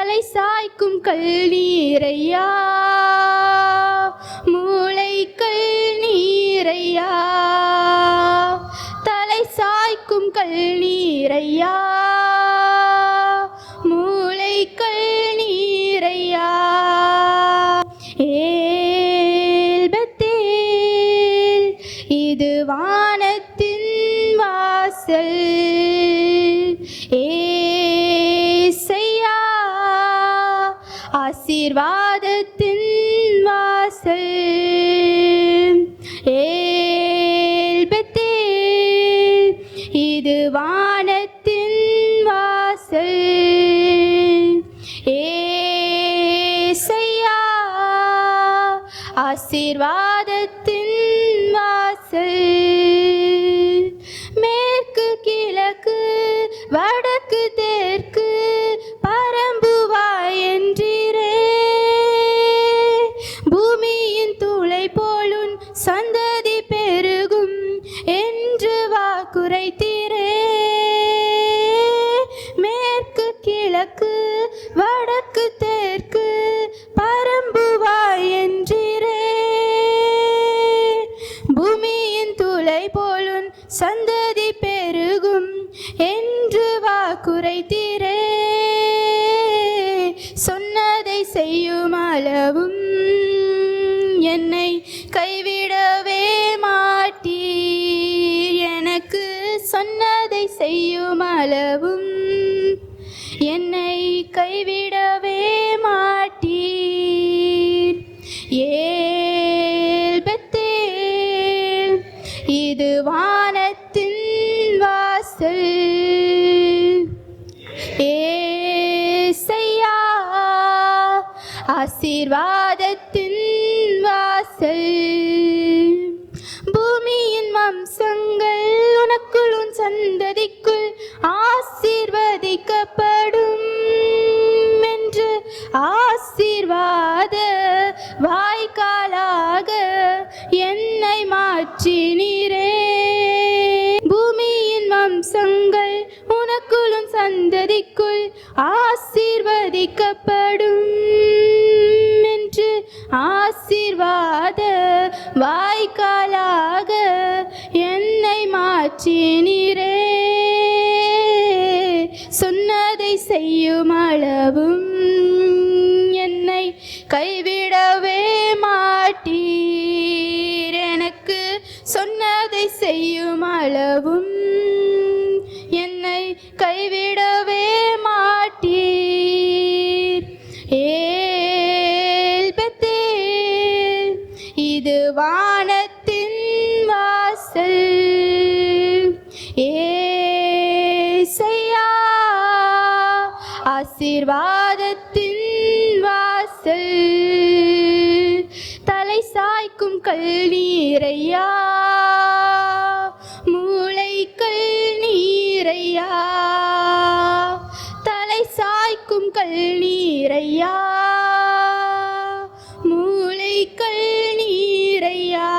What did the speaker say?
தலை சாய்க்கும் கல்நீரையா, மூளைக்கல் நீரையா, தலை சாய்க்கும் கல்நீரையா, மூளைக்கல் நீரையா. ஏல்பத்தேல் இது வானத்தின் வாசல், ஏசையா ஆசீர்வாதத்தின் வாசல். ஏல்பத்தேல் இது வானத்தின் வாசல், ஏசையா ஆசீர்வாதத்தின் வாசல். மேற்கு கிழக்கு வடக்கு தெற்கு பரம்புவாய் என்றீரே, பூமியின் துளை போலும் சந்ததி பெருகும் என்று வாக்குரைத்தீரே. மேற்கு கிழக்கு வடக்கு தெற்கு பரம்புவாய் என்றீரே, பூமியின் துளை போலும் சந்ததி பெருகும் என்று வாக்குரைத்தீரே. சொன்னதை செய்யும் அளவும் என்னை கைவிடவே மாட்டீர், எனக்கு சொன்னதை செய்யும் அளவும் என்னை கைவிடவே மாட்டீர். ஏல்பத்தேல் இது வானத்தின் வாசல், ஏசையா ஆசீர்வாதத்தின் வாசல். பூமியின் வம்சங்கள் உனக்குள் உன் சந்ததிக்குள் ஆசீர்வதிக்கப்படும் என்று ஆசீர்வாத வாய்க்காலாக என்னை மாற்றினீரே. பூமியின் வம்சங்கள் உனக்குள் உன் சந்ததிக்குள் ஆசீர்வதிக்கப்படும் என்று ஆசீர்வாத வாய்க்காலாக என்னை மாற்றினீரே. சொன்னதை செய்யும் அளவும் என்னை கைவிடவே மாட்டீர், எனக்கு சொன்னதை செய்யும் அளவும் என்னை கைவிடவே மாட்டீர். ஏல்பத்தேல் இது வானத்தின் வாசல், ஏசையா ஆசீர்வாதத்தின் வாசல். தலை சாய்க்கும் கல்நீரையா, மூளைக்கல் நீரையா, தலை சாய்க்கும் கல்நீரையா, மூளைக்கல் நீரையா.